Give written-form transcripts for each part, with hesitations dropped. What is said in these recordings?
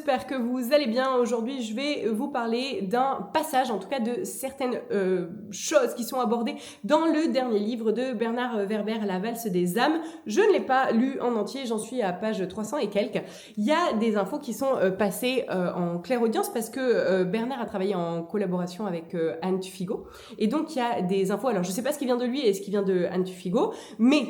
j'espère que vous allez bien. Aujourd'hui, je vais vous parler d'un passage, en tout cas de certaines choses qui sont abordées dans le dernier livre de Bernard Werber, La valse des âmes. Je ne l'ai pas lu en entier, j'en suis à page 300 et quelques. Il y a des infos qui sont passées en clairaudience parce que Bernard a travaillé en collaboration avec Anne Tufigo. Et donc, il y a des infos, alors je ne sais pas ce qui vient de lui et ce qui vient de Anne Tufigo, mais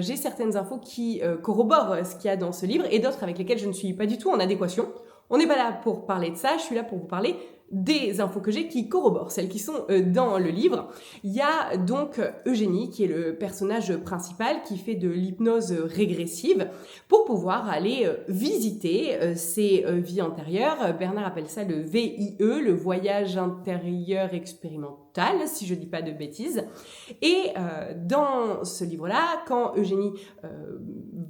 j'ai certaines infos qui corroborent ce qu'il y a dans ce livre et d'autres avec lesquelles je ne suis pas du tout en adéquation. On n'est pas là pour parler de ça, je suis là pour vous parler des infos que j'ai qui corroborent, celles qui sont dans le livre. Il y a donc Eugénie, qui est le personnage principal, qui fait de l'hypnose régressive pour pouvoir aller visiter ses vies antérieures. Bernard appelle ça le VIE, le voyage intérieur expérimental, si je ne dis pas de bêtises. Et dans ce livre-là, quand Eugénie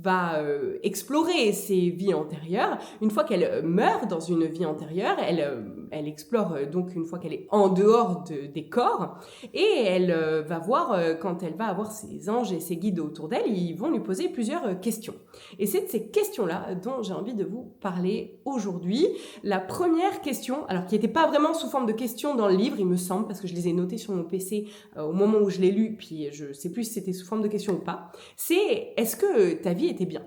va explorer ses vies antérieures, une fois qu'elle meurt dans une vie antérieure, elle explore donc une fois qu'elle est en dehors des corps, et elle va voir, quand elle va avoir ses anges et ses guides autour d'elle, ils vont lui poser plusieurs questions. Et c'est de ces questions-là dont j'ai envie de vous parler aujourd'hui. La première question, alors qui n'était pas vraiment sous forme de questions dans le livre, il me semble, parce que je les ai notées sur mon PC au moment où je l'ai lu, puis je ne sais plus si c'était sous forme de questions ou pas, c'est: est-ce que ta vie était bien ?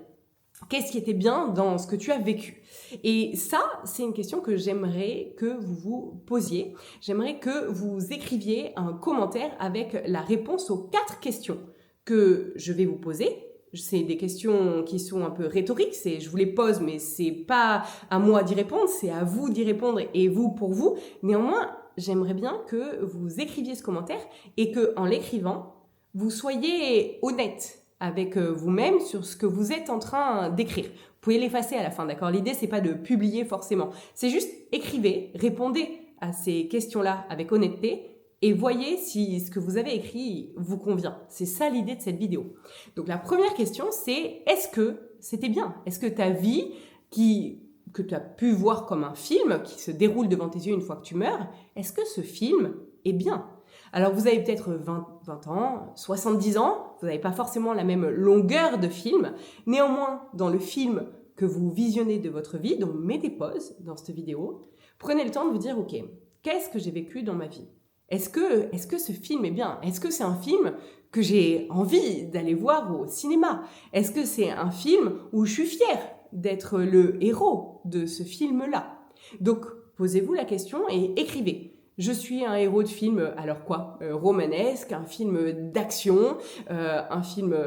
Qu'est-ce qui était bien dans ce que tu as vécu ? Et ça, c'est une question que j'aimerais que vous vous posiez. J'aimerais que vous écriviez un commentaire avec la réponse aux 4 questions que je vais vous poser. C'est des questions qui sont un peu rhétoriques, je vous les pose, mais c'est pas à moi d'y répondre, c'est à vous d'y répondre et vous pour vous. Néanmoins, j'aimerais bien que vous écriviez ce commentaire et que, en l'écrivant, vous soyez honnête avec vous-même sur ce que vous êtes en train d'écrire. Vous pouvez l'effacer à la fin, d'accord ? L'idée, c'est pas de publier forcément. C'est juste écrivez, répondez à ces questions-là avec honnêteté et voyez si ce que vous avez écrit vous convient. C'est ça l'idée de cette vidéo. Donc la première question, c'est: est-ce que c'était bien ? Est-ce que ta vie, que tu as pu voir comme un film qui se déroule devant tes yeux une fois que tu meurs, est-ce que ce film est bien ? Alors vous avez peut-être 20 ans, 70 ans, vous n'avez pas forcément la même longueur de film. Néanmoins, dans le film que vous visionnez de votre vie, donc mettez pause dans cette vidéo, prenez le temps de vous dire: ok, qu'est-ce que j'ai vécu dans ma vie ? Est-ce que ce film est bien ? Est-ce que c'est un film que j'ai envie d'aller voir au cinéma ? Est-ce que c'est un film où je suis fière d'être le héros de ce film-là ? Donc, posez-vous la question et écrivez. Je suis un héros de film, alors quoi ? Romanesque, un film d'action, un film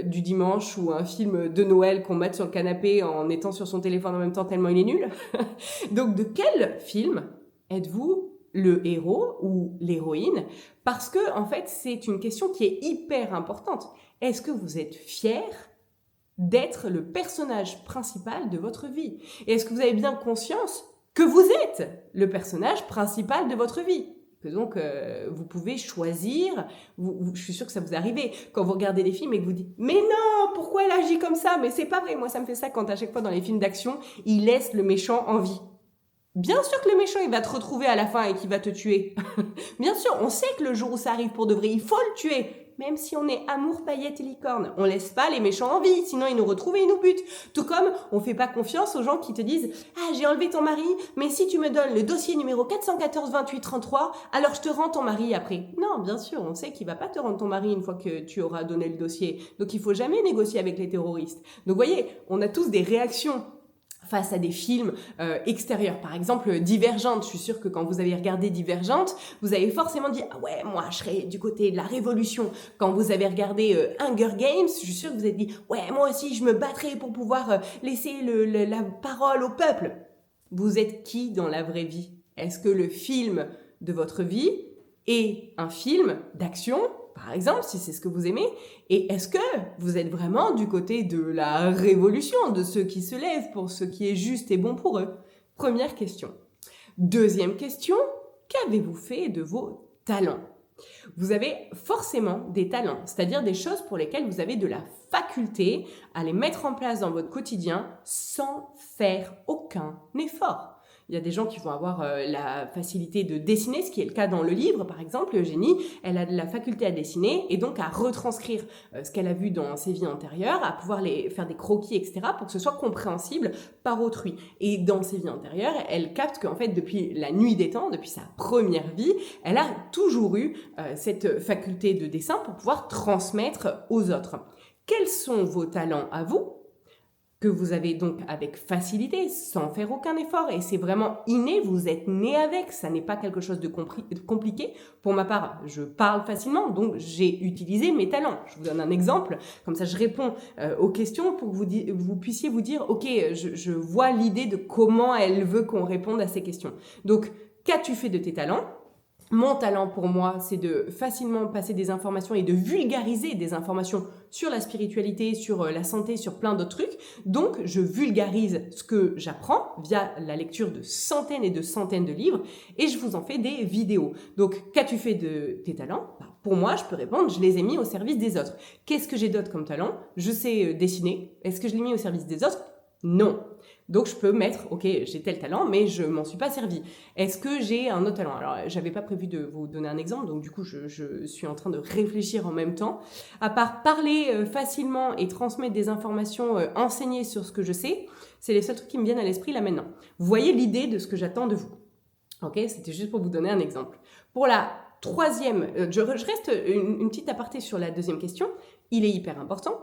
du dimanche ou un film de Noël qu'on mate sur le canapé en étant sur son téléphone en même temps tellement il est nul. Donc de quel film êtes-vous le héros ou l'héroïne ? Parce que en fait, c'est une question qui est hyper importante. Est-ce que vous êtes fier d'être le personnage principal de votre vie ? Et est-ce que vous avez bien conscience que vous êtes le personnage principal de votre vie ? Que donc, vous pouvez choisir, je suis sûre que ça vous arrive, quand vous regardez des films et que vous dites: mais non, pourquoi elle agit comme ça ? Mais c'est pas vrai, moi ça me fait ça quand à chaque fois dans les films d'action, il laisse le méchant en vie. Bien sûr que le méchant, il va te retrouver à la fin et qu'il va te tuer. Bien sûr, on sait que le jour où ça arrive pour de vrai, il faut le tuer. Même si on est amour, paillettes et licorne, on laisse pas les méchants en vie, sinon ils nous retrouvent et ils nous butent. Tout comme on fait pas confiance aux gens qui te disent: ah, j'ai enlevé ton mari, mais si tu me donnes le dossier numéro 414 28 33, alors je te rends ton mari après. Non, bien sûr, on sait qu'il va pas te rendre ton mari une fois que tu auras donné le dossier. Donc il faut jamais négocier avec les terroristes. Donc vous voyez, on a tous des réactions face à des films extérieurs. Par exemple, Divergente. Je suis sûre que quand vous avez regardé Divergente, vous avez forcément dit: ah ouais, moi je serais du côté de la révolution. Quand vous avez regardé Hunger Games, je suis sûre que vous avez dit: ouais, moi aussi je me battrais pour pouvoir laisser la parole au peuple. Vous êtes qui dans la vraie vie ? Est-ce que le film de votre vie est un film d'action, par exemple, si c'est ce que vous aimez? Et est-ce que vous êtes vraiment du côté de la révolution, de ceux qui se lèvent pour ce qui est juste et bon pour eux? Première question. Deuxième question, qu'avez-vous fait de vos talents? Vous avez forcément des talents, c'est-à-dire des choses pour lesquelles vous avez de la faculté à les mettre en place dans votre quotidien sans faire aucun effort. Il y a des gens qui vont avoir la facilité de dessiner, ce qui est le cas dans le livre, par exemple. Eugénie, elle a de la faculté à dessiner et donc à retranscrire ce qu'elle a vu dans ses vies antérieures, à pouvoir faire des croquis, etc., pour que ce soit compréhensible par autrui. Et dans ses vies antérieures, elle capte qu'en fait, depuis la nuit des temps, depuis sa première vie, elle a toujours eu cette faculté de dessin pour pouvoir transmettre aux autres. Quels sont vos talents à vous, que vous avez donc avec facilité, sans faire aucun effort, et c'est vraiment inné, vous êtes né avec, ça n'est pas quelque chose de compliqué. Pour ma part, je parle facilement, donc j'ai utilisé mes talents. Je vous donne un exemple, comme ça je réponds aux questions pour que vous puissiez vous dire, ok, je vois l'idée de comment elle veut qu'on réponde à ces questions. Donc, qu'as-tu fait de tes talents ? Mon talent pour moi, c'est de facilement passer des informations et de vulgariser des informations sur la spiritualité, sur la santé, sur plein d'autres trucs. Donc, je vulgarise ce que j'apprends via la lecture de centaines et de centaines de livres et je vous en fais des vidéos. Donc, qu'as-tu fait de tes talents ? Pour moi, je peux répondre, je les ai mis au service des autres. Qu'est-ce que j'ai d'autre comme talent ? Je sais dessiner. Est-ce que je l'ai mis au service des autres ? Non. Donc, je peux mettre, ok, j'ai tel talent, mais je m'en suis pas servi. Est-ce que j'ai un autre talent ? Alors, j'avais pas prévu de vous donner un exemple, donc du coup, je suis en train de réfléchir en même temps. À part parler facilement et transmettre des informations, enseigner sur ce que je sais, c'est les seuls trucs qui me viennent à l'esprit là maintenant. Vous voyez l'idée de ce que j'attends de vous. Ok, c'était juste pour vous donner un exemple. Pour la troisième, je reste une petite aparté sur la deuxième question. Il est hyper important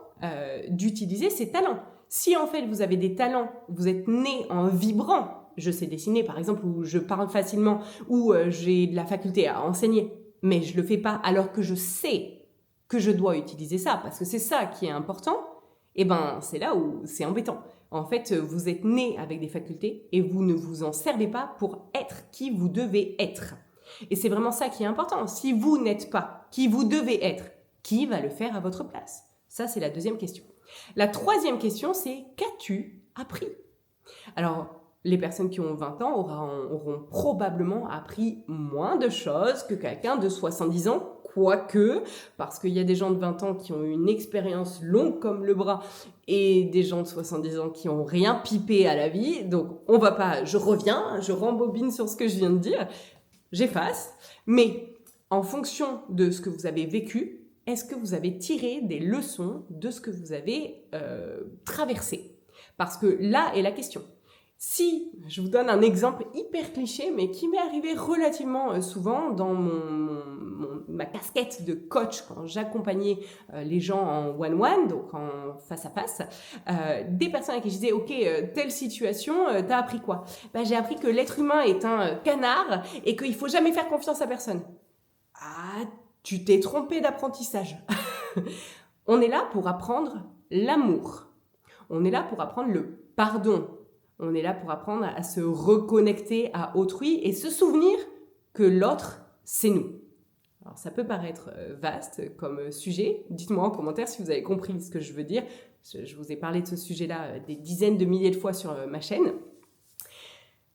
d'utiliser ses talents. Si en fait vous avez des talents, vous êtes né en vibrant, je sais dessiner par exemple, ou je parle facilement, ou j'ai de la faculté à enseigner, mais je le fais pas alors que je sais que je dois utiliser ça, parce que c'est ça qui est important, et ben c'est là où c'est embêtant. En fait, vous êtes né avec des facultés et vous ne vous en servez pas pour être qui vous devez être. Et c'est vraiment ça qui est important. Si vous n'êtes pas qui vous devez être, qui va le faire à votre place ? Ça, c'est la deuxième question. La troisième question, c'est qu'as-tu appris ? Alors, les personnes qui ont 20 ans auront probablement appris moins de choses que quelqu'un de 70 ans, quoique, parce qu'il y a des gens de 20 ans qui ont eu une expérience longue comme le bras et des gens de 70 ans qui n'ont rien pipé à la vie. Donc, on va pas, je reviens, je rembobine sur ce que je viens de dire, j'efface, mais en fonction de ce que vous avez vécu, est-ce que vous avez tiré des leçons de ce que vous avez traversé ? Parce que là est la question. Si, je vous donne un exemple hyper cliché, mais qui m'est arrivé relativement souvent dans ma casquette de coach quand j'accompagnais les gens en one-one, donc en face-à-face, des personnes à qui je disais, ok, telle situation, t'as appris quoi ? J'ai appris que l'être humain est un canard et qu'il faut jamais faire confiance à personne. Ah, tu t'es trompé d'apprentissage. On est là pour apprendre l'amour. On est là pour apprendre le pardon. On est là pour apprendre à se reconnecter à autrui et se souvenir que l'autre, c'est nous. Alors, ça peut paraître vaste comme sujet. Dites-moi en commentaire si vous avez compris ce que je veux dire. Je vous ai parlé de ce sujet-là des dizaines de milliers de fois sur ma chaîne.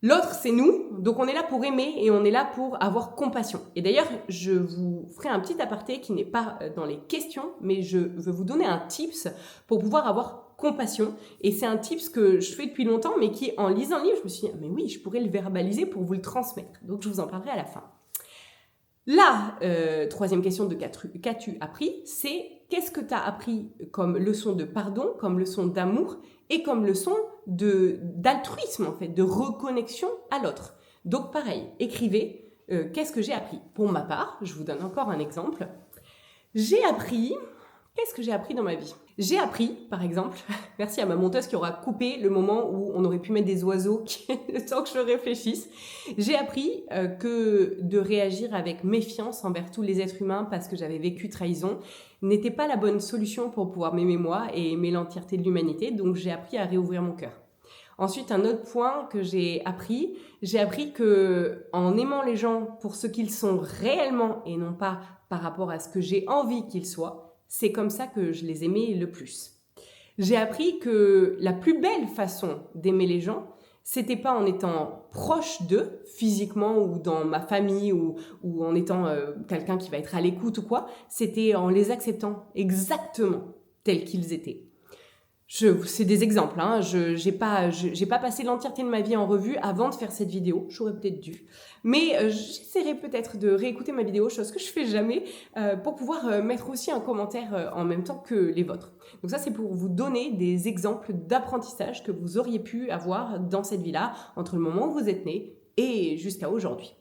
L'autre, c'est nous, donc on est là pour aimer et on est là pour avoir compassion. Et d'ailleurs, je vous ferai un petit aparté qui n'est pas dans les questions, mais je veux vous donner un tips pour pouvoir avoir compassion. Et c'est un tips que je fais depuis longtemps, mais qui, en lisant le livre, je me suis dit, mais oui, je pourrais le verbaliser pour vous le transmettre. Donc, je vous en parlerai à la fin. La troisième question de qu'as-tu appris, c'est qu'est-ce que tu as appris comme leçon de pardon, comme leçon d'amour et comme leçon d'altruisme, en fait, de reconnexion à l'autre. Donc pareil, écrivez qu'est-ce que j'ai appris. Pour ma part, je vous donne encore un exemple. Qu'est-ce que j'ai appris dans ma vie ? J'ai appris, par exemple, merci à ma monteuse qui aura coupé le moment où on aurait pu mettre des oiseaux le temps que je réfléchisse. J'ai appris que de réagir avec méfiance envers tous les êtres humains parce que j'avais vécu trahison n'était pas la bonne solution pour pouvoir m'aimer moi et aimer l'entièreté de l'humanité. Donc j'ai appris à réouvrir mon cœur. Ensuite, un autre point que j'ai appris que en aimant les gens pour ce qu'ils sont réellement et non pas par rapport à ce que j'ai envie qu'ils soient, c'est comme ça que je les aimais le plus. J'ai appris que la plus belle façon d'aimer les gens, c'était pas en étant proche d'eux, physiquement ou dans ma famille ou en étant quelqu'un qui va être à l'écoute ou quoi, c'était en les acceptant exactement tels qu'ils étaient. C'est des exemples, hein. J'ai pas passé l'entièreté de ma vie en revue avant de faire cette vidéo. J'aurais peut-être dû. Mais j'essaierai peut-être de réécouter ma vidéo, chose que je fais jamais, pour pouvoir mettre aussi un commentaire en même temps que les vôtres. Donc ça, c'est pour vous donner des exemples d'apprentissage que vous auriez pu avoir dans cette vie-là, entre le moment où vous êtes né et jusqu'à aujourd'hui.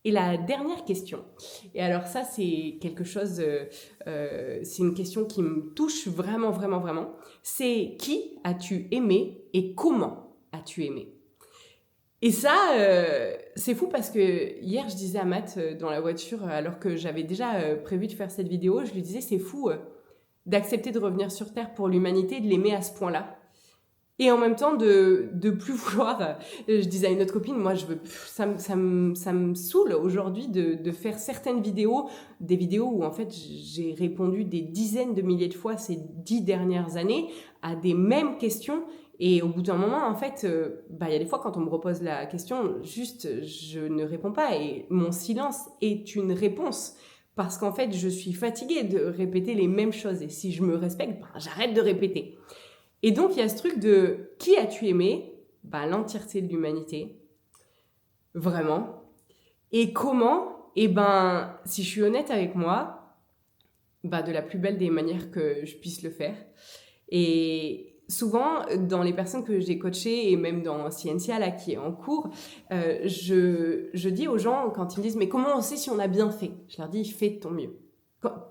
Et la dernière question, et alors ça c'est quelque chose, c'est une question qui me touche vraiment, vraiment, vraiment, c'est qui as-tu aimé et comment as-tu aimé? Et ça, c'est fou parce que hier je disais à Matt dans la voiture, alors que j'avais déjà prévu de faire cette vidéo, je lui disais c'est fou d'accepter de revenir sur Terre pour l'humanité, de l'aimer à ce point-là. Et en même temps, de plus vouloir, je disais à une autre copine, moi, ça me saoule aujourd'hui de faire certaines vidéos, des vidéos où en fait j'ai répondu des dizaines de milliers de fois ces 10 dernières années à des mêmes questions. Et au bout d'un moment, en fait, y a des fois quand on me repose la question, juste je ne réponds pas et mon silence est une réponse. Parce qu'en fait, je suis fatiguée de répéter les mêmes choses. Et si je me respecte, j'arrête de répéter. Et donc, il y a ce truc de qui as-tu aimé? L'entièreté de l'humanité. Vraiment. Et comment? Si je suis honnête avec moi, de la plus belle des manières que je puisse le faire. Et souvent, dans les personnes que j'ai coachées, et même dans Scientia, là, qui est en cours, je dis aux gens, quand ils me disent « Mais comment on sait si on a bien fait ?» Je leur dis « Fais de ton mieux. »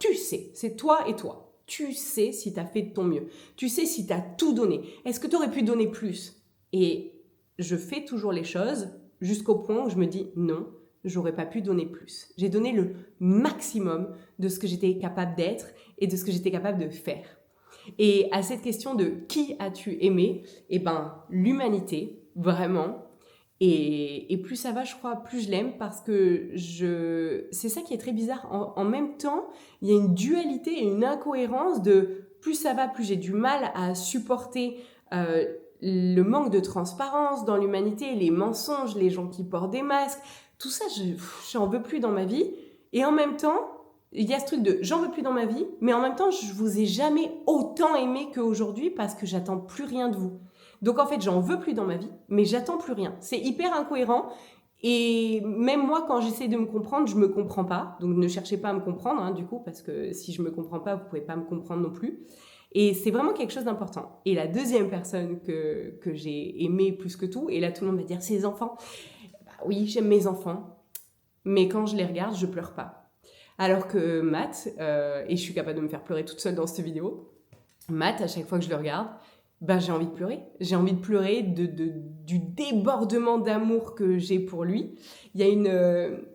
Tu sais, c'est toi et toi. Tu sais si tu as fait de ton mieux. Tu sais si tu as tout donné. Est-ce que tu aurais pu donner plus? Et je fais toujours les choses jusqu'au point où je me dis non, j'aurais pas pu donner plus. J'ai donné le maximum de ce que j'étais capable d'être et de ce que j'étais capable de faire. Et à cette question de qui as-tu aimé? L'humanité, vraiment. Et plus ça va, je crois, plus je l'aime parce que c'est ça qui est très bizarre. En même temps, il y a une dualité et une incohérence de plus ça va, plus j'ai du mal à supporter le manque de transparence dans l'humanité, les mensonges, les gens qui portent des masques. Tout ça, j'en veux plus dans ma vie. Et en même temps, il y a ce truc de j'en veux plus dans ma vie, mais en même temps, je vous ai jamais autant aimé qu'aujourd'hui parce que j'attends plus rien de vous. Donc en fait, j'en veux plus dans ma vie, mais j'attends plus rien. C'est hyper incohérent. Et même moi, quand j'essaie de me comprendre, je me comprends pas. Donc ne cherchez pas à me comprendre, du coup, parce que si je me comprends pas, vous pouvez pas me comprendre non plus. Et c'est vraiment quelque chose d'important. Et la deuxième personne que j'ai aimée plus que tout, et là tout le monde va dire, c'est les enfants. Oui, j'aime mes enfants, mais quand je les regarde, je pleure pas. Alors que Matt, et je suis capable de me faire pleurer toute seule dans cette vidéo, Matt, à chaque fois que je le regarde, j'ai envie de pleurer. J'ai envie de pleurer du débordement d'amour que j'ai pour lui. Il y a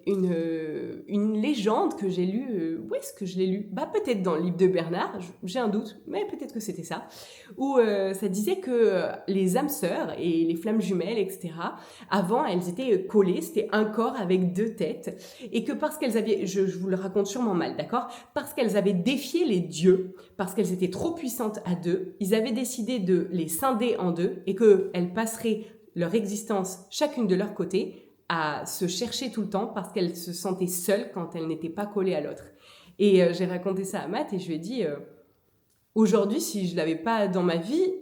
une légende que j'ai lue. Où est-ce que je l'ai lue? Peut-être dans le livre de Bernard, j'ai un doute, mais peut-être que c'était ça. Où ça disait que les âmes sœurs et les flammes jumelles, etc., avant, elles étaient collées, c'était un corps avec deux têtes. Et que parce qu'elles avaient, je vous le raconte sûrement mal, d'accord? Parce qu'elles avaient défié les dieux, parce qu'elles étaient trop puissantes à deux, ils avaient décidé de les scinder en deux et qu'elles passeraient leur existence chacune de leur côté à se chercher tout le temps parce qu'elles se sentaient seules quand elles n'étaient pas collées à l'autre. Et j'ai raconté ça à Matt et je lui ai dit aujourd'hui, si je l'avais pas dans ma vie,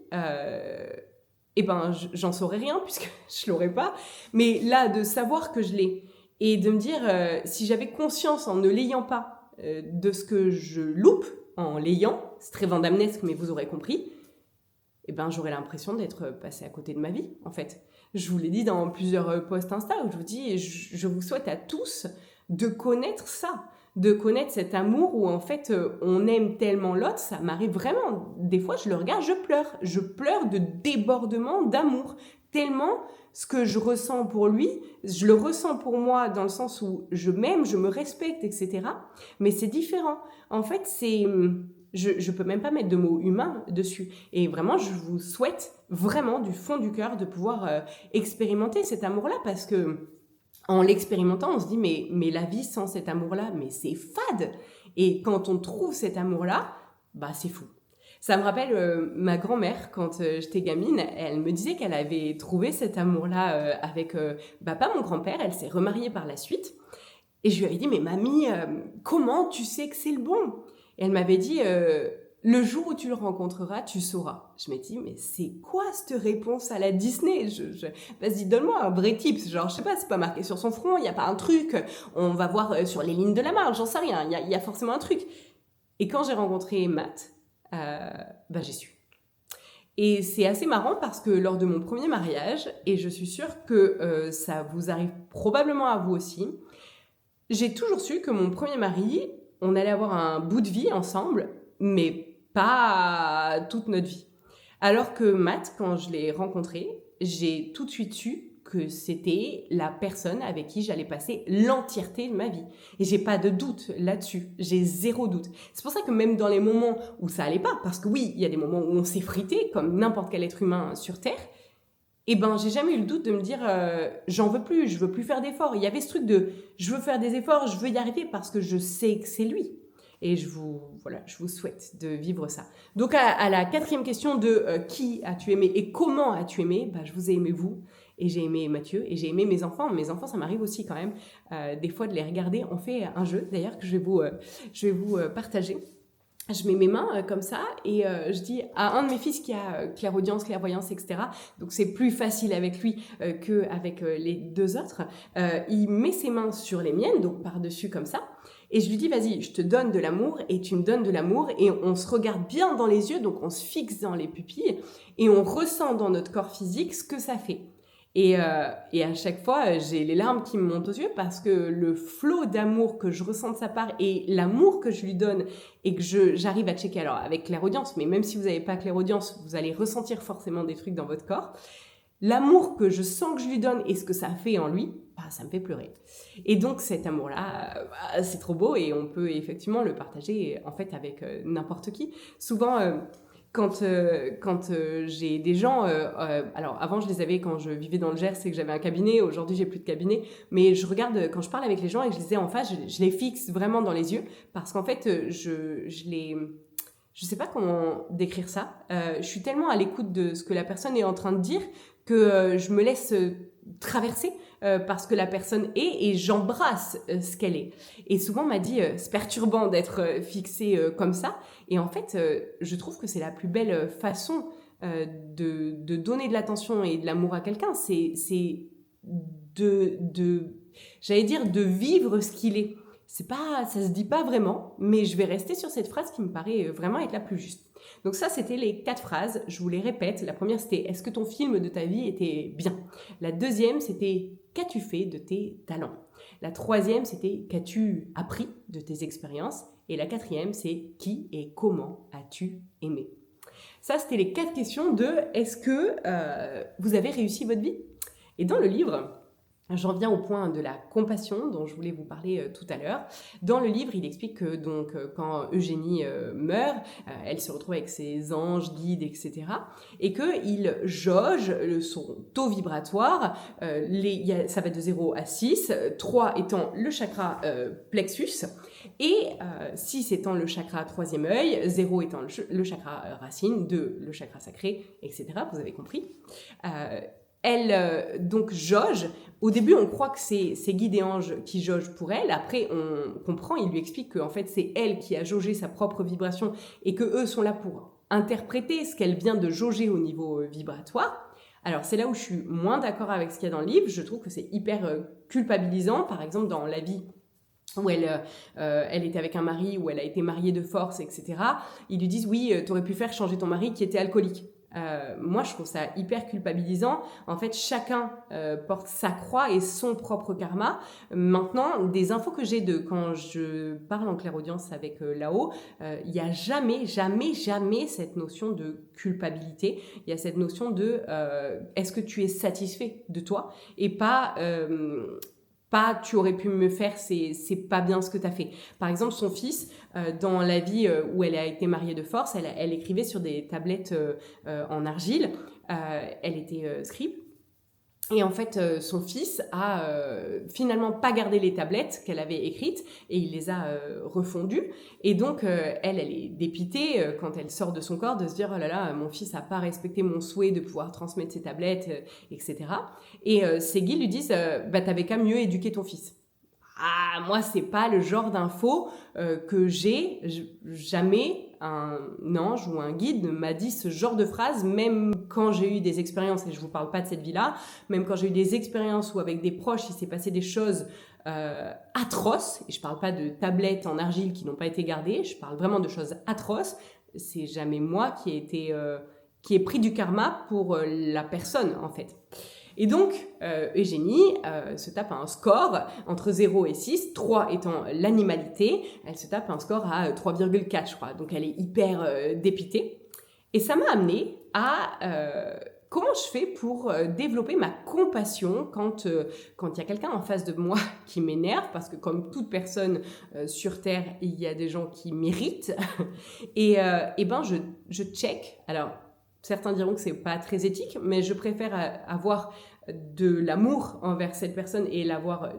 j'en saurais rien puisque je l'aurais pas. Mais là, de savoir que je l'ai et de me dire si j'avais conscience en ne l'ayant pas de ce que je loupe en l'ayant, c'est très vandamnesque, mais vous aurez compris, j'aurais l'impression d'être passée à côté de ma vie, en fait. Je vous l'ai dit dans plusieurs posts Insta où je vous dis, je vous souhaite à tous de connaître ça, de connaître cet amour où, en fait, on aime tellement l'autre, ça m'arrive vraiment. Des fois, je le regarde, je pleure de débordement d'amour, tellement ce que je ressens pour lui, je le ressens pour moi dans le sens où je m'aime, je me respecte, etc. Mais c'est différent. En fait, je peux même pas mettre de mots humains dessus. Et vraiment, je vous souhaite vraiment du fond du cœur de pouvoir expérimenter cet amour-là parce que en l'expérimentant, on se dit mais la vie sans cet amour-là, mais c'est fade. Et quand on trouve cet amour-là, c'est fou. Ça me rappelle ma grand-mère, quand j'étais gamine, elle me disait qu'elle avait trouvé cet amour-là avec pas mon grand-père, elle s'est remariée par la suite. Et je lui avais dit, mais mamie, comment tu sais que c'est le bon? Et elle m'avait dit, le jour où tu le rencontreras, tu sauras. Je me dis, mais c'est quoi cette réponse à la Disney? Vas-y, donne-moi un vrai tips. Genre, je sais pas, c'est pas marqué sur son front, il n'y a pas un truc. On va voir sur les lignes de la marge, j'en sais rien. Il y a forcément un truc. Et quand j'ai rencontré Matt, j'ai su. Et c'est assez marrant parce que lors de mon premier mariage, et je suis sûre que ça vous arrive probablement à vous aussi, j'ai toujours su que mon premier mari, on allait avoir un bout de vie ensemble, mais pas toute notre vie. Alors que Matt, quand je l'ai rencontré, j'ai tout de suite su que c'était la personne avec qui j'allais passer l'entièreté de ma vie. Et j'ai pas de doute là-dessus. J'ai zéro doute. C'est pour ça que même dans les moments où ça allait pas, parce que oui, il y a des moments où on s'est frité, comme n'importe quel être humain sur Terre, j'ai jamais eu le doute de me dire j'en veux plus, je veux plus faire d'efforts. Il y avait ce truc de je veux faire des efforts, je veux y arriver parce que je sais que c'est lui. Et je vous souhaite de vivre ça. Donc à la 4e question de qui as-tu aimé et comment as-tu aimé, je vous ai aimé vous, et j'ai aimé Mathieu, et j'ai aimé mes enfants. Mes enfants, ça m'arrive aussi quand même des fois de les regarder. On fait un jeu d'ailleurs que je vais vous partager. Je mets mes mains comme ça et je dis à un de mes fils qui a clairaudience, clairvoyance, etc. Donc c'est plus facile avec lui qu'avec les 2 autres. Il met ses mains sur les miennes, donc par-dessus comme ça. Et je lui dis, vas-y, je te donne de l'amour et tu me donnes de l'amour. Et on se regarde bien dans les yeux, donc on se fixe dans les pupilles et on ressent dans notre corps physique ce que ça fait. Et à chaque fois, j'ai les larmes qui me montent aux yeux parce que le flot d'amour que je ressens de sa part et l'amour que je lui donne et que j'arrive à checker, alors avec clairaudience, mais même si vous n'avez pas clairaudience, vous allez ressentir forcément des trucs dans votre corps. L'amour que je sens que je lui donne et ce que ça fait en lui, ça me fait pleurer. Et donc cet amour-là, c'est trop beau et on peut effectivement le partager en fait avec n'importe qui. Souvent, quand j'ai des gens, alors avant je les avais quand je vivais dans le Gers, c'est que j'avais un cabinet, aujourd'hui j'ai plus de cabinet, mais je regarde quand je parle avec les gens et que je les ai en face, je les fixe vraiment dans les yeux parce qu'en fait je sais pas comment décrire ça. Je suis tellement à l'écoute de ce que la personne est en train de dire que je me laisse traverser parce que la personne est et j'embrasse ce qu'elle est. Et souvent on m'a dit c'est perturbant d'être fixé comme ça. Et en fait, je trouve que c'est la plus belle façon de donner de l'attention et de l'amour à quelqu'un. C'est j'allais dire, de vivre ce qu'il est. Ça se dit pas vraiment, mais je vais rester sur cette phrase qui me paraît vraiment être la plus juste. Donc ça, c'était les 4 phrases. Je vous les répète. La première, c'était « Est-ce que ton film de ta vie était bien ?» La deuxième, c'était « Qu'as-tu fait de tes talents ?» La troisième, c'était « Qu'as-tu appris de tes expériences ?» Et la 4e, c'est « Qui et comment as-tu aimé ?» Ça, c'était les 4 questions de « Est-ce que vous avez réussi votre vie ?» Et dans le livre, j'en viens au point de la compassion dont je voulais vous parler tout à l'heure. Dans le livre, il explique que quand Eugénie meurt, elle se retrouve avec ses anges, guides, etc. Et qu'il jauge son taux vibratoire. Ça va de 0 à 6, 3 étant le chakra plexus, et 6 étant le chakra 3e œil, 0 étant le chakra racine, 2 le chakra sacré, etc. Vous avez compris. Elle donc jauge. Au début, on croit que c'est ses guides et anges qui jaugent pour elle. Après, on comprend, il lui explique qu'en fait, c'est elle qui a jaugé sa propre vibration et que eux sont là pour interpréter ce qu'elle vient de jauger au niveau vibratoire. Alors, c'est là où je suis moins d'accord avec ce qu'il y a dans le livre. Je trouve que c'est hyper culpabilisant. Par exemple, dans la vie où elle était avec un mari, où elle a été mariée de force, etc. Ils lui disent « Oui, t'aurais pu faire changer ton mari qui était alcoolique. » Moi, je trouve ça hyper culpabilisant. En fait, chacun porte sa croix et son propre karma. Maintenant, des infos que j'ai de quand je parle en clairaudience avec là-haut, il n'y a jamais cette notion de culpabilité. Il y a cette notion de est-ce que tu es satisfait de toi et pas tu aurais pu me faire, c'est pas bien ce que tu as fait. Par exemple, son fils, dans la vie où elle a été mariée de force, elle écrivait sur des tablettes en argile. Elle était scribe. Et en fait, son fils a finalement pas gardé les tablettes qu'elle avait écrites et il les a refondues. Et donc, elle est dépitée quand elle sort de son corps de se dire « Oh là là, mon fils a pas respecté mon souhait de pouvoir transmettre ses tablettes, etc. » Et ses guides lui disent « T'avais qu'à mieux éduquer ton fils. » moi, c'est pas le genre d'info que j'ai. Jamais un ange ou un guide m'a dit ce genre de phrase, même quand j'ai eu des expériences, et je vous parle pas de cette vie-là, même quand j'ai eu des expériences où avec des proches, il s'est passé des choses atroces, et je parle pas de tablettes en argile qui n'ont pas été gardées, je parle vraiment de choses atroces. C'est jamais moi qui ai pris du karma pour la personne, en fait. Et donc, Eugénie se tape un score entre 0 et 6, 3 étant l'animalité. Elle se tape un score à 3,4, je crois. Donc, elle est hyper dépitée. Et ça m'a amené à comment je fais pour développer ma compassion quand il y a quelqu'un en face de moi qui m'énerve, parce que comme toute personne sur Terre, il y a des gens qui méritent. Et je check. Alors, certains diront que c'est pas très éthique, mais je préfère avoir de l'amour envers cette personne et avoir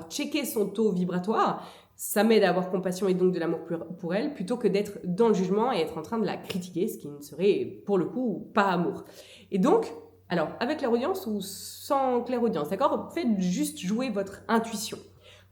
checké son taux vibratoire. Ça m'aide à avoir compassion et donc de l'amour pour elle, plutôt que d'être dans le jugement et être en train de la critiquer, ce qui ne serait pour le coup pas amour. Et donc, alors avec clairaudience ou sans clairaudience, d'accord ? Faites juste jouer votre intuition.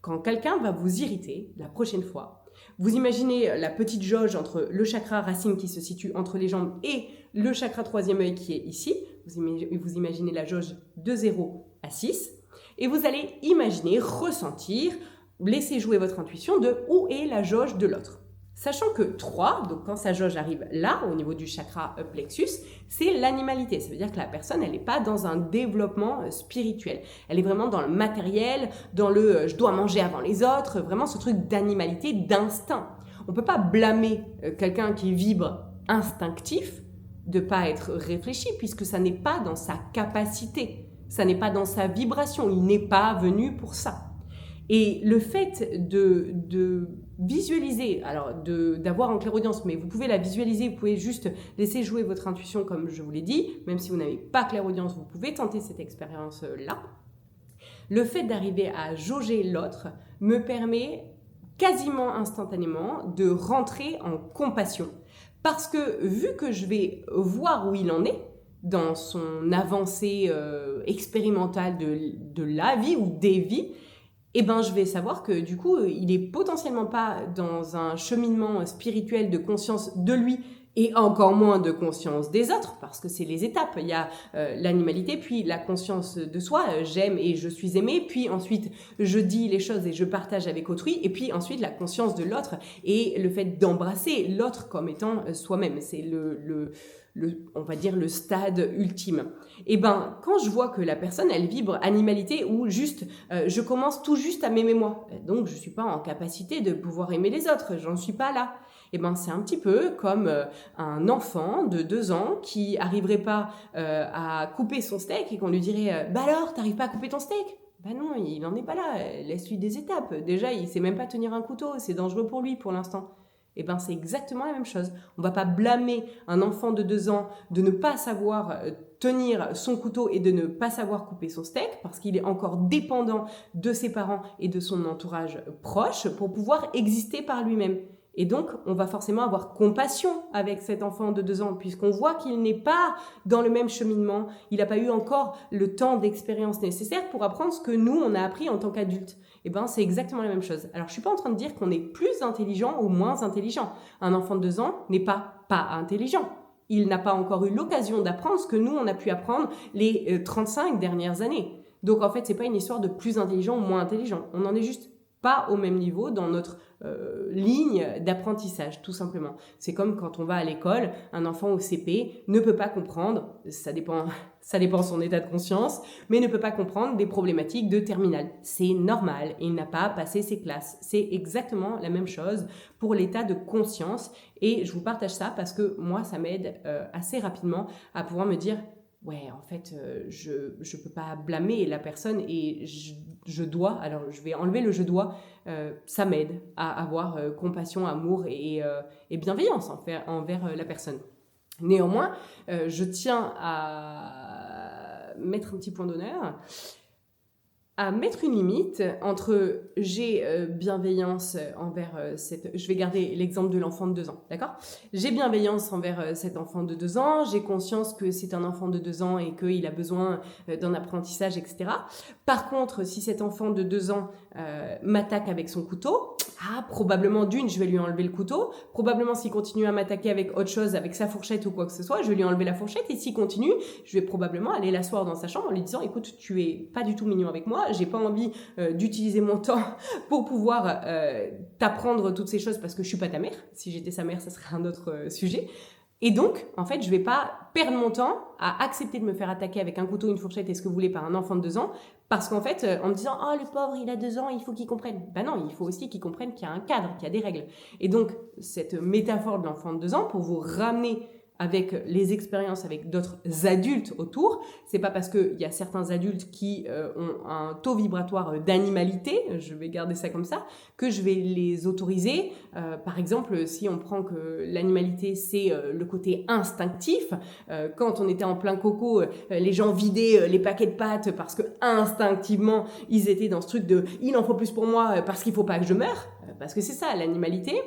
Quand quelqu'un va vous irriter la prochaine fois, vous imaginez la petite jauge entre le chakra racine qui se situe entre les jambes et le chakra troisième œil qui est ici. Vous imaginez la jauge de 0 à 6. Et vous allez imaginer, ressentir, laisser jouer votre intuition de où est la jauge de l'autre. Sachant que 3, donc quand sa jauge arrive là, au niveau du chakra plexus, c'est l'animalité. Ça veut dire que la personne, elle n'est pas dans un développement spirituel. Elle est vraiment dans le matériel, dans le je dois manger avant les autres, vraiment ce truc d'animalité, d'instinct. On ne peut pas blâmer quelqu'un qui vibre instinctif de ne pas être réfléchi, puisque ça n'est pas dans sa capacité, ça n'est pas dans sa vibration, il n'est pas venu pour ça. Et le fait de visualiser, alors d'avoir en clairaudience, mais vous pouvez la visualiser, vous pouvez juste laisser jouer votre intuition comme je vous l'ai dit, même si vous n'avez pas clairaudience, vous pouvez tenter cette expérience-là. Le fait d'arriver à jauger l'autre me permet quasiment instantanément de rentrer en compassion. Parce que vu que je vais voir où il en est, dans son avancée expérimentale de la vie ou des vies, eh ben, je vais savoir que du coup, il est potentiellement pas dans un cheminement spirituel de conscience de lui et encore moins de conscience des autres, parce que c'est les étapes. Il y a l'animalité, puis la conscience de soi, j'aime et je suis aimé, puis ensuite je dis les choses et je partage avec autrui, et puis ensuite la conscience de l'autre et le fait d'embrasser l'autre comme étant soi-même. C'est on va dire le stade ultime. Et ben, quand je vois que la personne, elle vibre animalité ou juste, je commence tout juste à m'aimer moi, donc je suis pas en capacité de pouvoir aimer les autres, j'en suis pas là. Et ben, c'est un petit peu comme un enfant de 2 ans qui arriverait pas à couper son steak et qu'on lui dirait bah alors, t'arrives pas à couper ton steak ? Ben non, il n'en est pas là, laisse-lui des étapes. Déjà, il sait même pas tenir un couteau, c'est dangereux pour lui pour l'instant. Et ben c'est exactement la même chose. On ne va pas blâmer un enfant de 2 ans de ne pas savoir tenir son couteau et de ne pas savoir couper son steak parce qu'il est encore dépendant de ses parents et de son entourage proche pour pouvoir exister par lui-même. Et donc, on va forcément avoir compassion avec cet enfant de 2 ans puisqu'on voit qu'il n'est pas dans le même cheminement. Il n'a pas eu encore le temps d'expérience nécessaire pour apprendre ce que nous, on a appris en tant qu'adultes. Eh ben, c'est exactement la même chose. Alors, je ne suis pas en train de dire qu'on est plus intelligent ou moins intelligent. Un enfant de 2 ans n'est pas intelligent. Il n'a pas encore eu l'occasion d'apprendre ce que nous, on a pu apprendre les 35 dernières années. Donc, en fait, ce n'est pas une histoire de plus intelligent ou moins intelligent. On en est juste pas au même niveau dans notre ligne d'apprentissage, tout simplement. C'est comme quand on va à l'école, un enfant au CP ne peut pas comprendre, ça dépend de son état de conscience, mais ne peut pas comprendre des problématiques de terminale. C'est normal, il n'a pas passé ses classes. C'est exactement la même chose pour l'état de conscience et je vous partage ça parce que moi, ça m'aide assez rapidement à pouvoir me dire ouais, en fait, je peux pas blâmer la personne et je dois, alors je vais enlever le je dois, ça m'aide à avoir compassion, amour et bienveillance envers la personne. Néanmoins, je tiens à mettre un petit point d'honneur. à mettre une limite entre j'ai bienveillance envers je vais garder l'exemple de l'enfant de 2 ans, d'accord? J'ai bienveillance envers cet enfant de 2 ans, j'ai conscience que c'est un enfant de 2 ans et qu'il a besoin d'un apprentissage, etc. Par contre, si cet enfant de 2 ans m'attaque avec son couteau, probablement je vais lui enlever le couteau. Probablement, s'il continue à m'attaquer avec autre chose, avec sa fourchette ou quoi que ce soit, je vais lui enlever la fourchette. Et s'il continue, je vais probablement aller l'asseoir dans sa chambre en lui disant « Écoute, tu es pas du tout mignon avec moi. J'ai pas envie d'utiliser mon temps pour pouvoir t'apprendre toutes ces choses parce que je suis pas ta mère. Si j'étais sa mère, ça serait un autre sujet. » Et donc, en fait, je vais pas perdre mon temps à accepter de me faire attaquer avec un couteau, une fourchette et ce que vous voulez par un enfant de 2 ans, parce qu'en fait, en me disant « Oh, le pauvre, il a 2 ans, il faut qu'il comprenne. » Ben non, il faut aussi qu'il comprenne qu'il y a un cadre, qu'il y a des règles. Et donc, cette métaphore de l'enfant de 2 ans, pour vous ramener avec les expériences avec d'autres adultes autour, c'est pas parce qu'il y a certains adultes qui ont un taux vibratoire d'animalité, je vais garder ça comme ça, que je vais les autoriser. Par exemple, si on prend que l'animalité c'est le côté instinctif, quand on était en plein coco, les gens vidaient les paquets de pâtes parce que instinctivement ils étaient dans ce truc de il en faut plus pour moi parce qu'il faut pas que je meure, parce que c'est ça l'animalité.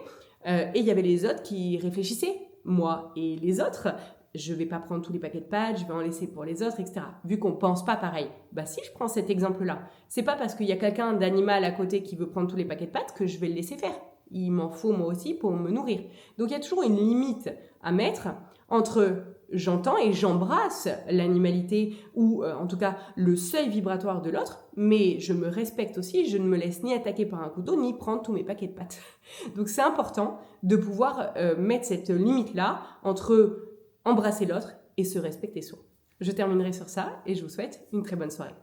Et il y avait les autres qui réfléchissaient, moi et les autres, je vais pas prendre tous les paquets de pâtes, je vais en laisser pour les autres, etc. Vu qu'on pense pas pareil. Bah si je prends cet exemple-là, c'est pas parce qu'il y a quelqu'un d'animal à côté qui veut prendre tous les paquets de pâtes que je vais le laisser faire. Il m'en faut moi aussi pour me nourrir. Donc il y a toujours une limite à mettre entre j'entends et j'embrasse l'animalité ou en tout cas le seuil vibratoire de l'autre, mais je me respecte aussi, je ne me laisse ni attaquer par un couteau ni prendre tous mes paquets de pâtes. Donc c'est important de pouvoir mettre cette limite-là entre embrasser l'autre et se respecter soi. Je terminerai sur ça et je vous souhaite une très bonne soirée.